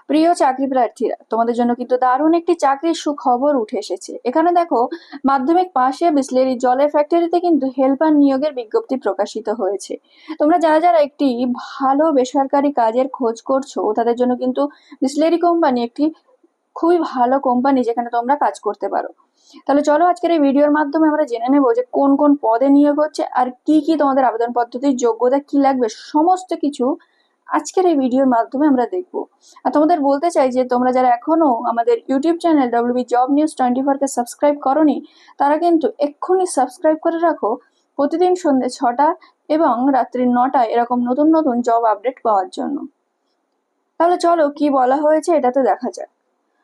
প্রিয় চাকরি প্রার্থীরা, তোমাদের জন্য কিন্তু দারুণ একটি চাকরির সুখবর উঠে এসেছে। এখানে দেখো, মাধ্যমিক পাশে বিসলেরি জলের ফ্যাক্টরিতে কিন্তু হেল্পার নিয়োগের বিজ্ঞপ্তি প্রকাশিত হয়েছে। তোমরা যারা যারা একটি ভালো বেসরকারি কাজের খোঁজ করছো, তাদের জন্য কিন্তু বিসলেরি কোম্পানি একটি খুবই ভালো কোম্পানি, যেখানে তোমরা কাজ করতে পারো। তাহলে চলো আজকের এই ভিডিওর মাধ্যমে আমরা জেনে নেবো যে কোন কোন পদে নিয়োগ হচ্ছে আর কি কি তোমাদের আবেদন পদ্ধতির যোগ্যতা কি লাগবে, সমস্ত কিছু আজকের এই ভিডিওর মাধ্যমে আমরা দেখবো। আর তোমাদের বলতে চাই যে তোমরা যারা এখনো আমাদের YouTube channel WB job news 24 কে সাবস্ক্রাইব করোনি, তারা কিন্তু এক্ষুনি সাবস্ক্রাইব করে রাখো প্রতিদিন সন্ধ্যে 6টা এবং রাত্রি 9টায় এরকম নতুন নতুন জব আপডেট পাওয়ার জন্য। তাহলে চলো কি বলা হয়েছে এটাতে দেখা যাক।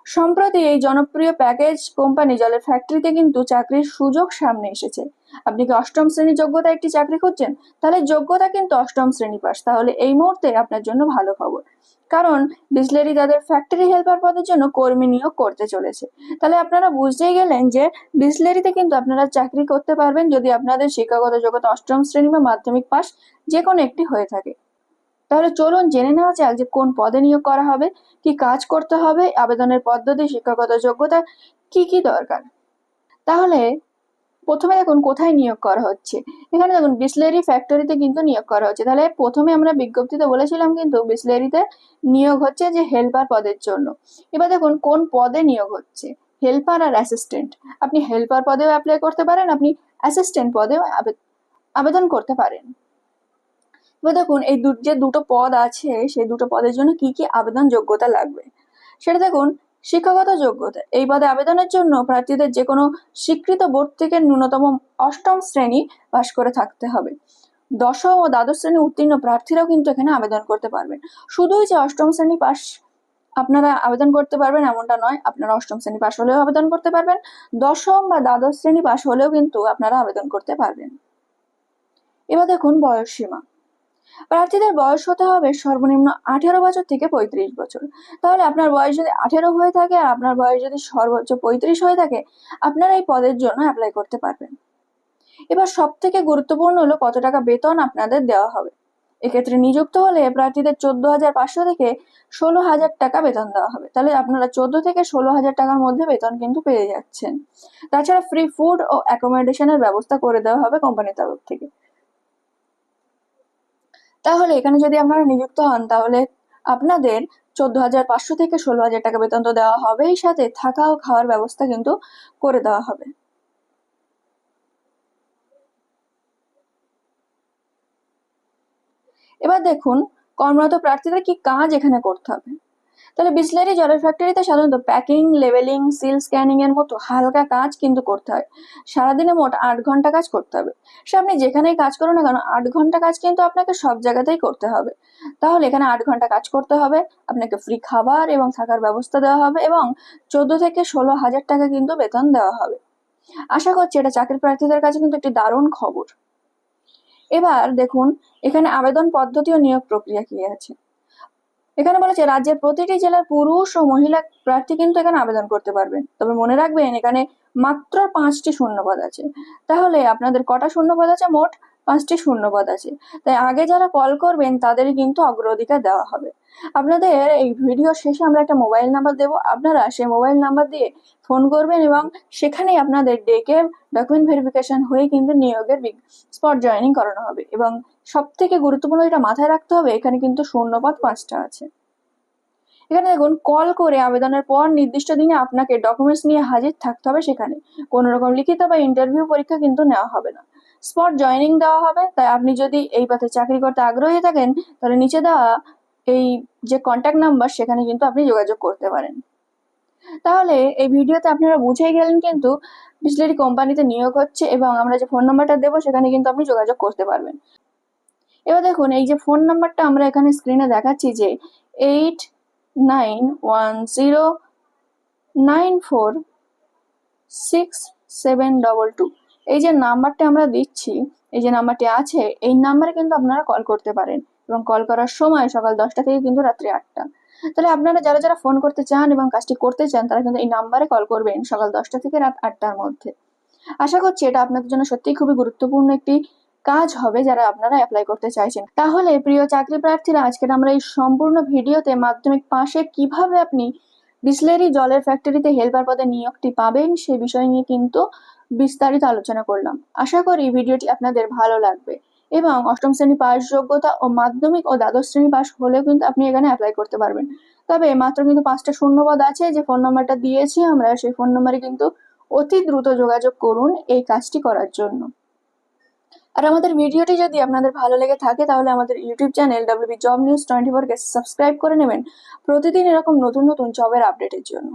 সম্প্রতি এই জনপ্রিয় প্যাকেজ কোম্পানি জলের ফ্যাক্টরিতে কিন্তু চাকরির সুযোগ সামনে এসেছে। আপনি কি অষ্টম শ্রেণী যোগ্যতা একটি চাকরি খুঁজছেন? তাহলে যোগ্যতা কিন্তু অষ্টম শ্রেণী পাস। তাহলে এই মুহূর্তে আপনার জন্য ভালো খবর, কারণ বিসলেরি তাদের ফ্যাক্টরি হেল্পার পদের জন্য কর্মী নিয়োগ করতে চলেছে। তাহলে আপনারা বুঝতেই গেলেন যে বিসলেরিতে কিন্তু আপনারা চাকরি করতে পারবেন যদি আপনাদের শিক্ষাগত যোগ্যতা অষ্টম শ্রেণী বা মাধ্যমিক পাস যে কোনো একটি হয়ে থাকে। তাহলে চলুন জেনে নেওয়া যাক যে কোন পদে নিয়োগ করা হবে, কি কাজ করতে হবে, আবেদনের পদ্ধতি, শিক্ষাগত যোগ্যতা কি কি দরকার। তাহলে প্রথমে দেখুন কোথায় নিয়োগ করা হচ্ছে। এখানে দেখুন বিসলেরি ফ্যাক্টরিতে কিন্তু নিয়োগ করা হচ্ছে। তাহলে প্রথমে আমরা বিজ্ঞপ্তিতে বলেছিলাম কিন্তু বিসলেরিতে নিয়োগ হচ্ছে যে হেল্পার পদের জন্য। এবার দেখুন কোন পদে নিয়োগ হচ্ছে, হেল্পার আর অ্যাসিস্ট্যান্ট। আপনি হেল্পার পদেও অ্যাপ্লাই করতে পারেন, আপনি অ্যাসিস্ট্যান্ট পদেও আবেদন করতে পারেন। এবার দেখুন এই যে দুটো পদ আছে, সেই দুটো পদের জন্য কি কি আবেদন যোগ্যতা লাগবে সেটা দেখুন। শিক্ষাগত যোগ্যতা, এই পদে আবেদনের জন্য প্রার্থীদের যে কোনো স্বীকৃত বোর্ড থেকে ন্যূনতম অষ্টম শ্রেণী পাশ করে থাকতে হবে। দশম ও দ্বাদশ শ্রেণী উত্তীর্ণ প্রার্থীরাও কিন্তু এখানে আবেদন করতে পারবেন। শুধুই যে অষ্টম শ্রেণী পাশ আপনারা আবেদন করতে পারবেন এমনটা নয়, আপনারা অষ্টম শ্রেণী পাশ হলেও আবেদন করতে পারবেন, দশম বা দ্বাদশ শ্রেণী পাশ হলেও কিন্তু আপনারা আবেদন করতে পারবেন। এবার দেখুন বয়স সীমা। প্রার্থীদের বয়স হতে হবে সর্বনিম্ন 18 বছর থেকে 35 বছর। তাহলে আপনার বয়স যদি 18 হয়ে থাকে আর আপনার বয়স যদি সর্বোচ্চ 35 হয়ে থাকে, আপনারা এই পদের জন্য অ্যাপ্লাই করতে পারবেন। এবার সব থেকে গুরুত্বপূর্ণ হলো কত টাকা বেতন আপনাদের দেওয়া হবে। এক্ষেত্রে নিযুক্ত হলে প্রার্থীদের 14,500 থেকে 16,000 টাকা বেতন দেওয়া হবে। তাহলে আপনারা 14 থেকে 16,000 টাকার মধ্যে বেতন কিন্তু পেয়ে যাচ্ছেন। তাছাড়া ফ্রি ফুড ও অ্যাকোমোডেশনের ব্যবস্থা করে দেওয়া হবে কোম্পানির তরফ থেকে। তাহলে এখানে যদি আপনারা নিযুক্ত হন, তাহলে আপনাদের 14,500 থেকে 16,000 টাকা বেতন তো দেওয়া হবেই, সাথে থাকা ও খাওয়ার ব্যবস্থা কিন্তু করে দেওয়া হবে। এবার দেখুন কর্মরত প্রার্থীদের কি কাজ এখানে করতে হবে। তাহলে বিসলেরি জলের ফ্যাক্টরিতে সাধারণত প্যাকিং, লেবেলিং, সিল স্ক্যানিং এর মতো হালকা কাজ কিন্তু করতে হয়। সারাদিনে মোট 8 ঘন্টা কাজ করতে হবে। সে আপনি যেখানেই কাজ করুন না কেন, 8 ঘন্টা কাজ কিন্তু আপনাকে সব জায়গাতেই করতে হবে। তাহলে এখানে 8 ঘন্টা কাজ করতে হবে, আপনাকে ফ্রি খাবার এবং থাকার ব্যবস্থা দেওয়া হবে এবং 14 থেকে 16,000 টাকা কিন্তু বেতন দেওয়া হবে। আশা করছি এটা চাকরি প্রার্থীদের কাছে কিন্তু একটি দারুণ খবর। এবার দেখুন এখানে আবেদন পদ্ধতি ও নিয়োগ প্রক্রিয়া কি আছে। এখানে বলেছে রাজ্যের প্রতিটি জেলার পুরুষ ও মহিলা প্রার্থী কিন্তু এখানে আবেদন করতে পারবেন। তবে মনে রাখবেন এখানে মাত্র 5টি শূন্যপদ আছে। তাহলে আপনাদের কটা শূন্যপদ আছে? মোট 5টি শূন্যপদ আছে। তাই আগে যারা কল করবেন তাদেরই কিন্তু অগ্রাধিকার দেওয়া হবে। আপনাদের এই ভিডিও শেষে আমরা একটা মোবাইল নাম্বার দেবো, আপনারা সেই মোবাইল নাম্বার দিয়ে ফোন করবেন এবং সেখানেই আপনাদের ডেকে ডকুমেন্ট ভেরিফিকেশন হয়ে কিন্তু নিয়োগের স্পট জয়েনিং করানো হবে। এবং সব থেকে গুরুত্বপূর্ণ এটা মাথায় রাখতে হবে, এখানে কিন্তু শূন্যপদ 5টা আছে। এখানে দেখুন কল করে আবেদনের পর নির্দিষ্ট দিনে আপনাকে ডকুমেন্টস নিয়ে হাজির থাকতে হবে। সেখানে কোনো রকম লিখিত বা ইন্টারভিউ পরীক্ষা কিন্তু নেওয়া হবে না, স্পট জয়েনিং দেওয়া হবে। তাই আপনি যদি এই পথে চাকরি করতে আগ্রহী থাকেন, তাহলে নিচে দেওয়া এই যে কন্ট্যাক্ট নাম্বার, সেখানে কিন্তু আপনি যোগাযোগ করতে পারেন। তাহলে এই ভিডিওতে আপনারা বুঝেই গেলেন কিন্তু বিসলেরি কোম্পানিতে নিয়োগ হচ্ছে এবং আমরা যে ফোন নাম্বারটা দেবো সেখানে কিন্তু আপনি যোগাযোগ করতে পারবেন। এবার দেখুন এই যে ফোন নাম্বারটা আমরা এখানে স্ক্রিনে দেখাচ্ছি যে 8910946722, এই যে নাম্বারটা আমরা দিচ্ছি, এই যে নাম্বারটি আছে, এই নাম্বারে কিন্তু আপনারা কল করতে পারেন এবং কল করার সময় সকাল 10টা থেকে কিন্তু রাত্রি 8টা। তাহলে আপনারা যারা যারা ফোন করতে চান এবং কাজটি করতে চান, তারা কিন্তু এই নাম্বারে কল করবেন সকাল 10টা থেকে রাত 8টার মধ্যে। আশা করছি এটা আপনাদের জন্য সত্যিই খুবই গুরুত্বপূর্ণ একটি কাজ হবে যারা আপনারা অ্যাপ্লাই করতে চাইছেন। তাহলে প্রিয় চাকরি প্রার্থীরা, আজকের আমরা এই সম্পূর্ণ ভিডিওতে মাধ্যমিক পাশে কিভাবে আপনি বিসলেরি জলের ফ্যাক্টরিতে হেল্পার পদে নিয়োগটি পাবেন সে বিষয় নিয়ে কিন্তু বিস্তারিত আলোচনা করলাম। আশা করি ভিডিওটি আপনাদের ভালো লাগবে এবং অষ্টম শ্রেণী পাস যোগ্যতা ও মাধ্যমিক ও দ্বাদশ শ্রেণী পাস হলেও কিন্তু আপনি এখানে অ্যাপ্লাই করতে পারবেন। তবে মাত্র কিন্তু 5টা শূন্যপদ আছে। যে ফোন নাম্বারটা দিয়েছি আমরা, সেই ফোন নাম্বারে কিন্তু অতি দ্রুত যোগাযোগ করুন এই কাজটি করার জন্য। আর আমাদের ভিডিওটি যদি আপনাদের ভালো লেগে থাকে তাহলে আমাদের YouTube channel WB job news 24 কে সাবস্ক্রাইব করে নেবেন প্রতিদিন এরকম নতুন নতুন জবের আপডেটের জন্য।